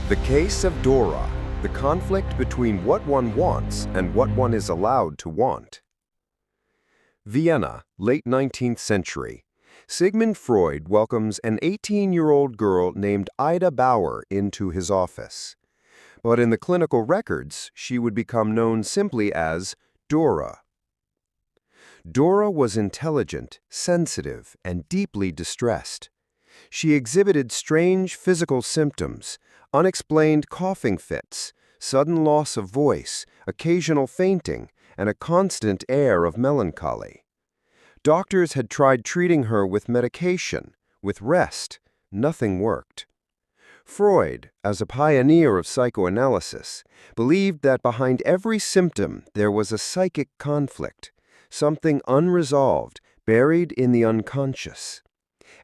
The case of Dora, the conflict between what one wants and what one is allowed to want. Vienna, late 19th century. Sigmund Freud welcomes an 18-year-old girl named Ida Bauer into his office. But in the clinical records, she would become known simply as Dora. Dora was intelligent, sensitive, and deeply distressed. She exhibited strange physical symptoms, unexplained coughing fits, sudden loss of voice, occasional fainting, and a constant air of melancholy. Doctors had tried treating her with medication, with rest. Nothing worked. Freud, as a pioneer of psychoanalysis, believed that behind every symptom there was a psychic conflict, something unresolved, buried in the unconscious.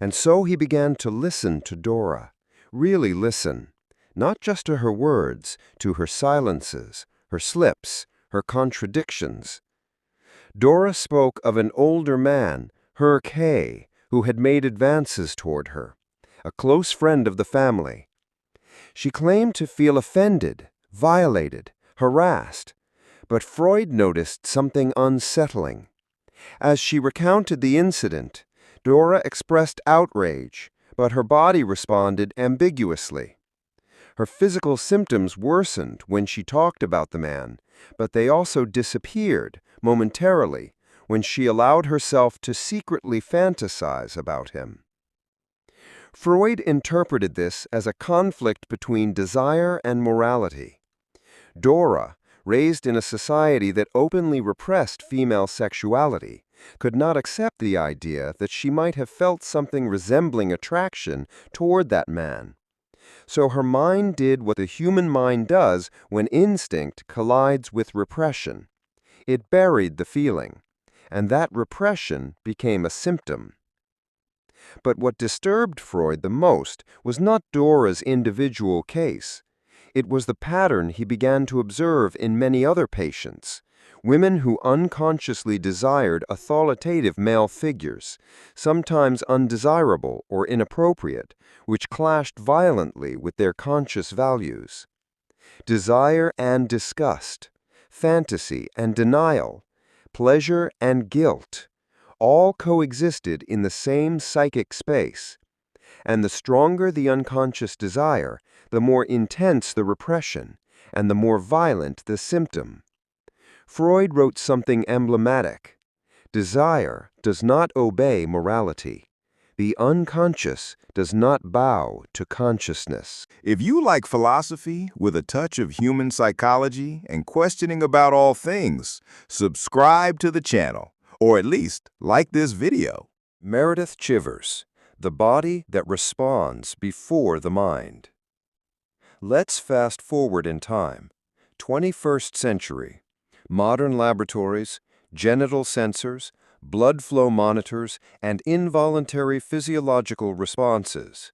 And so he began to listen to Dora, really listen, not just to her words, to her silences, her slips, her contradictions. Dora spoke of an older man, Herr K., who had made advances toward her, a close friend of the family. She claimed to feel offended, violated, harassed, but Freud noticed something unsettling. As she recounted the incident, Dora expressed outrage, but her body responded ambiguously. Her physical symptoms worsened when she talked about the man, but they also disappeared momentarily when she allowed herself to secretly fantasize about him. Freud interpreted this as a conflict between desire and morality. Dora, raised in a society that openly repressed female sexuality, could not accept the idea that she might have felt something resembling attraction toward that man. So her mind did what the human mind does when instinct collides with repression. It buried the feeling, and that repression became a symptom. But what disturbed Freud the most was not Dora's individual case. It was the pattern he began to observe in many other patients, women who unconsciously desired authoritative male figures, sometimes undesirable or inappropriate, which clashed violently with their conscious values. Desire and disgust, fantasy and denial, pleasure and guilt, all coexisted in the same psychic space. And the stronger the unconscious desire, the more intense the repression, and the more violent the symptom. Freud wrote something emblematic. Desire does not obey morality. The unconscious does not bow to consciousness. If you like philosophy with a touch of human psychology and questioning about all things, subscribe to the channel, or at least like this video. Meredith Chivers, the body that responds before the mind. Let's fast forward in time. 21st century. Modern laboratories, genital sensors, blood flow monitors, and involuntary physiological responses.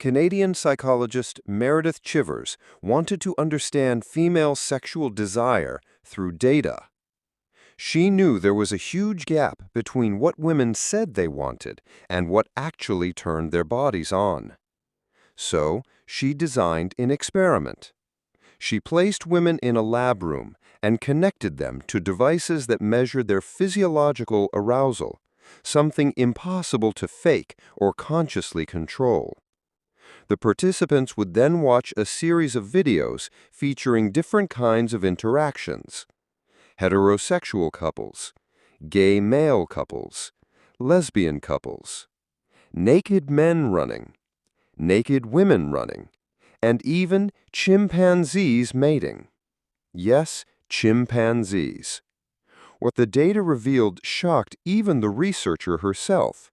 Canadian psychologist Meredith Chivers wanted to understand female sexual desire through data. She knew there was a huge gap between what women said they wanted and what actually turned their bodies on. So, she designed an experiment. She placed women in a lab room and connected them to devices that measured their physiological arousal, something impossible to fake or consciously control. The participants would then watch a series of videos featuring different kinds of interactions: heterosexual couples, gay male couples, lesbian couples, naked men running, naked women running, and even chimpanzees mating. Yes, chimpanzees. What the data revealed shocked even the researcher herself.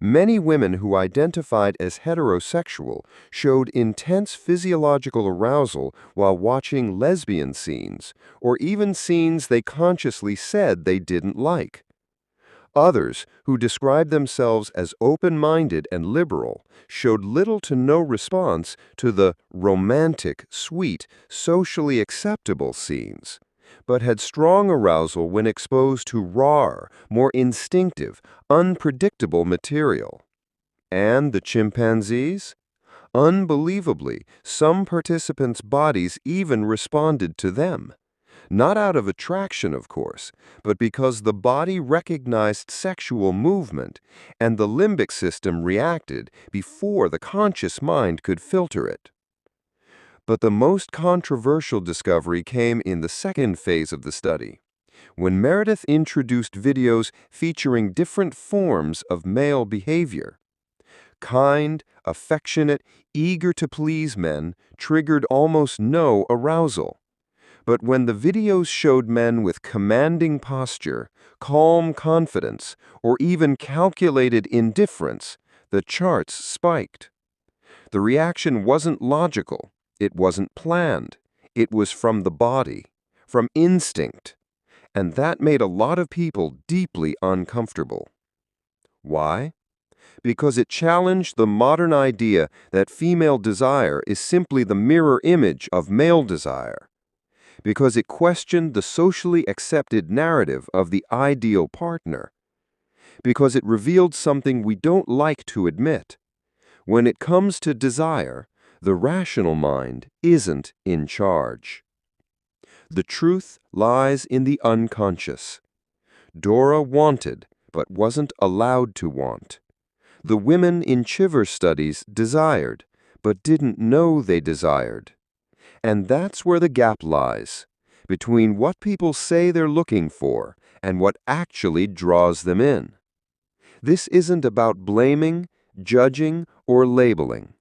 Many women who identified as heterosexual showed intense physiological arousal while watching lesbian scenes, or even scenes they consciously said they didn't like. Others, who described themselves as open-minded and liberal, showed little to no response to the romantic, sweet, socially acceptable scenes, but had strong arousal when exposed to raw, more instinctive, unpredictable material. And the chimpanzees? Unbelievably, some participants' bodies even responded to them. Not out of attraction, of course, but because the body recognized sexual movement and the limbic system reacted before the conscious mind could filter it. But the most controversial discovery came in the second phase of the study, when Meredith introduced videos featuring different forms of male behavior. Kind, affectionate, eager to please men triggered almost no arousal. But when the videos showed men with commanding posture, calm confidence, or even calculated indifference, the charts spiked. The reaction wasn't logical. It wasn't planned. It was from the body, from instinct. And that made a lot of people deeply uncomfortable. Why? Because it challenged the modern idea that female desire is simply the mirror image of male desire. Because it questioned the socially accepted narrative of the ideal partner. Because it revealed something we don't like to admit. When it comes to desire, the rational mind isn't in charge. The truth lies in the unconscious. Dora wanted, but wasn't allowed to want. The women in Chivers studies desired, but didn't know they desired. And that's where the gap lies, between what people say they're looking for and what actually draws them in. This isn't about blaming, judging, or labeling.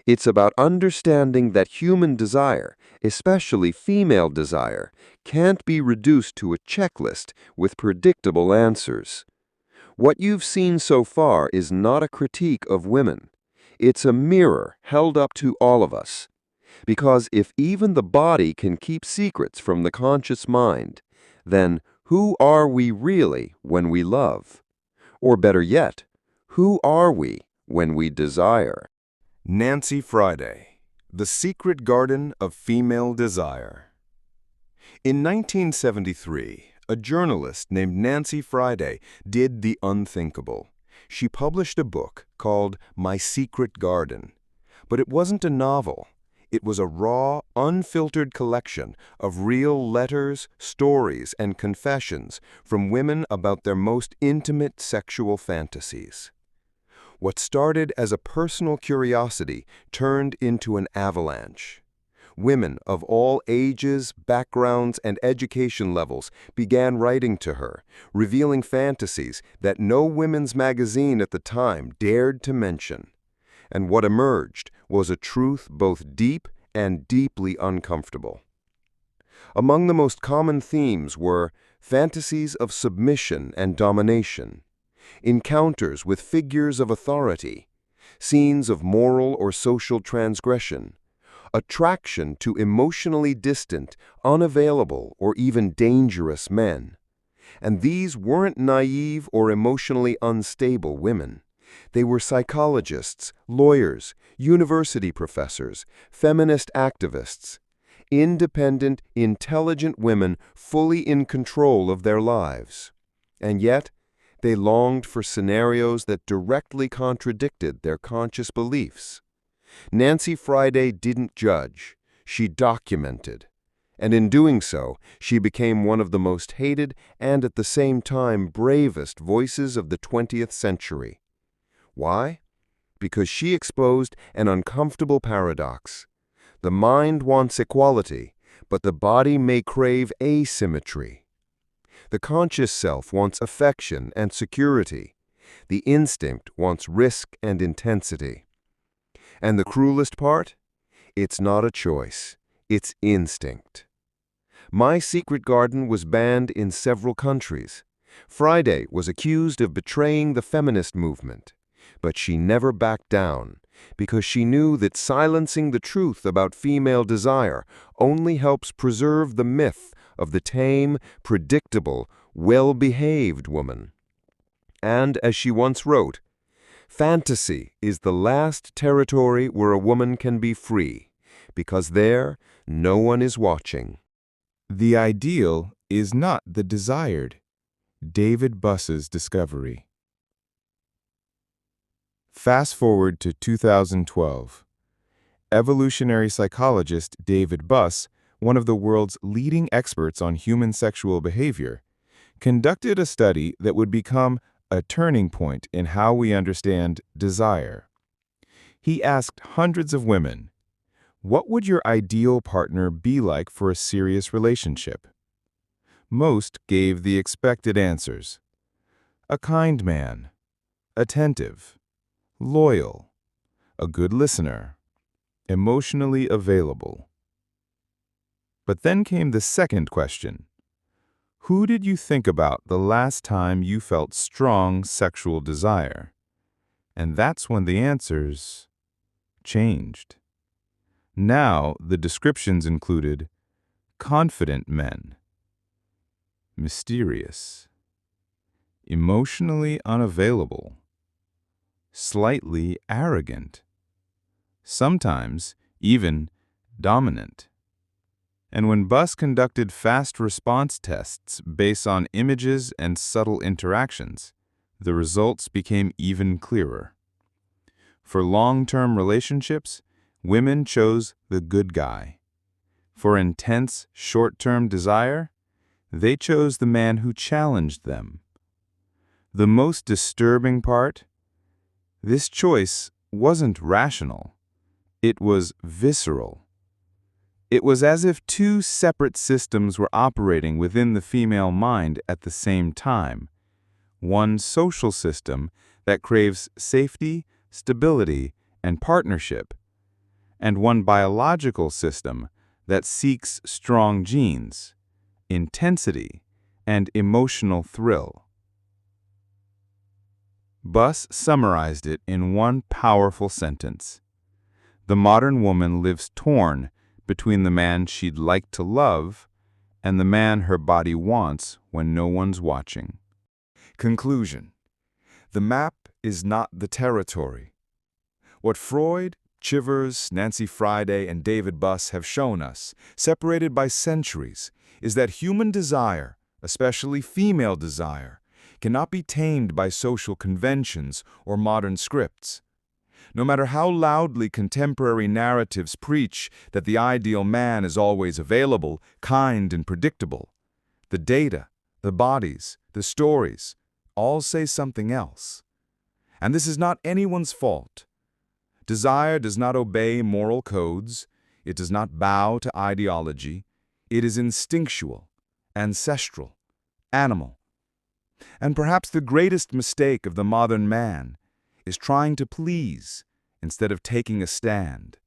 It's about understanding that human desire, especially female desire, can't be reduced to a checklist with predictable answers. What you've seen so far is not a critique of women. It's a mirror held up to all of us. Because if even the body can keep secrets from the conscious mind, then who are we really when we love? Or better yet, who are we when we desire? Nancy Friday, The Secret Garden of Female Desire. In 1973, a journalist named Nancy Friday did the unthinkable. She published a book called My Secret Garden. But it wasn't a novel. It was a raw, unfiltered collection of real letters, stories, and confessions from women about their most intimate sexual fantasies. What started as a personal curiosity turned into an avalanche. Women of all ages, backgrounds, and education levels began writing to her, revealing fantasies that no women's magazine at the time dared to mention. And what emerged was a truth both deep and deeply uncomfortable. Among the most common themes were fantasies of submission and domination, encounters with figures of authority, scenes of moral or social transgression, attraction to emotionally distant, unavailable, or even dangerous men. And these weren't naive or emotionally unstable women. They were psychologists, lawyers, university professors, feminist activists, independent, intelligent women fully in control of their lives. And yet, they longed for scenarios that directly contradicted their conscious beliefs. Nancy Friday didn't judge, she documented. And in doing so, she became one of the most hated and at the same time bravest voices of the 20th century. Why? Because she exposed an uncomfortable paradox. The mind wants equality, but the body may crave asymmetry. The conscious self wants affection and security. The instinct wants risk and intensity. And the cruelest part? It's not a choice. It's instinct. My Secret Garden was banned in several countries. Friday was accused of betraying the feminist movement. But she never backed down, because she knew that silencing the truth about female desire only helps preserve the myth of the tame, predictable, well-behaved woman. And as she once wrote, "Fantasy is the last territory where a woman can be free, because there no one is watching." The ideal is not the desired. David Buss's discovery. Fast forward to 2012. Evolutionary psychologist David Buss, one of the world's leading experts on human sexual behavior, conducted a study that would become a turning point in how we understand desire. He asked hundreds of women, "What would your ideal partner be like for a serious relationship?" Most gave the expected answers: a kind man, attentive, loyal, a good listener, emotionally available. But then came the second question. Who did you think about the last time you felt strong sexual desire? And that's when the answers changed. Now the descriptions included confident men, mysterious, emotionally unavailable, slightly arrogant, sometimes even dominant. And when Buss conducted fast response tests based on images and subtle interactions, the results became even clearer. For long-term relationships, women chose the good guy. For intense, short-term desire, they chose the man who challenged them. The most disturbing part? This choice wasn't rational. It was visceral. It was as if two separate systems were operating within the female mind at the same time. One social system that craves safety, stability, and partnership, and one biological system that seeks strong genes, intensity, and emotional thrill. Buss summarized it in one powerful sentence. The modern woman lives torn between the man she'd like to love and the man her body wants when no one's watching. Conclusion. The map is not the territory. What Freud, Chivers, Nancy Friday, and David Buss have shown us, separated by centuries, is that human desire, especially female desire, cannot be tamed by social conventions or modern scripts. No matter how loudly contemporary narratives preach that the ideal man is always available, kind, and predictable, the data, the bodies, the stories, all say something else. And this is not anyone's fault. Desire does not obey moral codes. It does not bow to ideology. It is instinctual, ancestral, animal. And perhaps the greatest mistake of the modern man is trying to please instead of taking a stand.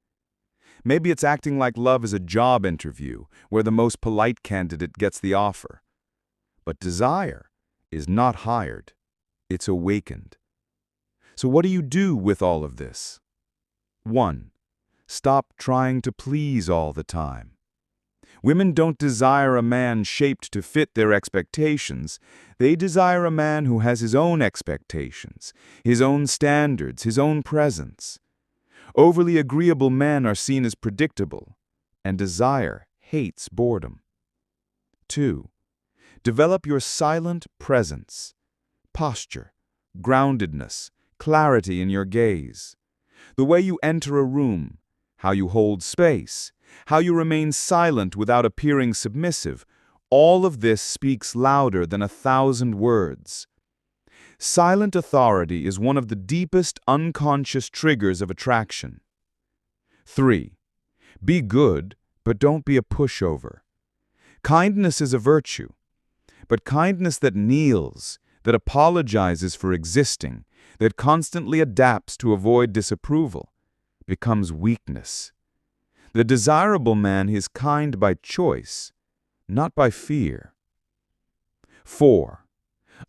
Maybe it's acting like love is a job interview where the most polite candidate gets the offer. But desire is not hired. It's awakened. So what do you do with all of this? 1. Stop trying to please all the time. Women don't desire a man shaped to fit their expectations. They desire a man who has his own expectations, his own standards, his own presence. Overly agreeable men are seen as predictable, and desire hates boredom. 2. Develop your silent presence, posture, groundedness, clarity in your gaze. The way you enter a room, how you hold space, how you remain silent without appearing submissive, all of this speaks louder than 1,000 words. Silent authority is one of the deepest unconscious triggers of attraction. 3. Be good, but don't be a pushover. Kindness is a virtue, but kindness that kneels, that apologizes for existing, that constantly adapts to avoid disapproval, becomes weakness. The desirable man is kind by choice, not by fear. 4.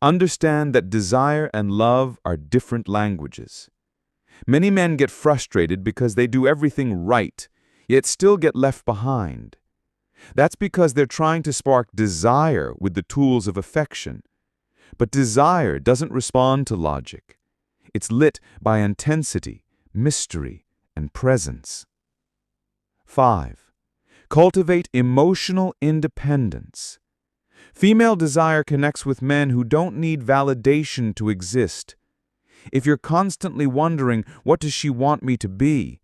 Understand that desire and love are different languages. Many men get frustrated because they do everything right, yet still get left behind. That's because they're trying to spark desire with the tools of affection. But desire doesn't respond to logic. It's lit by intensity, mystery, and presence. 5. Cultivate emotional independence. Female desire connects with men who don't need validation to exist. If you're constantly wondering, what does she want me to be?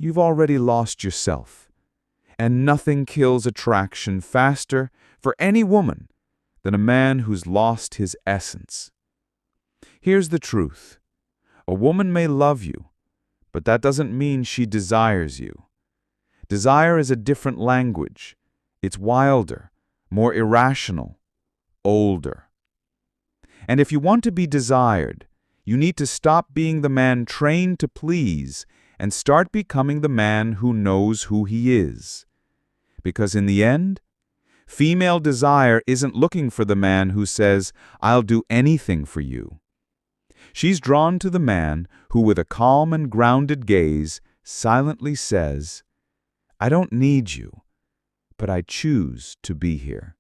you've already lost yourself. And nothing kills attraction faster for any woman than a man who's lost his essence. Here's the truth. A woman may love you, but that doesn't mean she desires you. Desire is a different language. It's wilder, more irrational, older. And if you want to be desired, you need to stop being the man trained to please and start becoming the man who knows who he is. Because in the end, female desire isn't looking for the man who says, "I'll do anything for you." She's drawn to the man who, with a calm and grounded gaze, silently says, "I don't need you, but I choose to be here."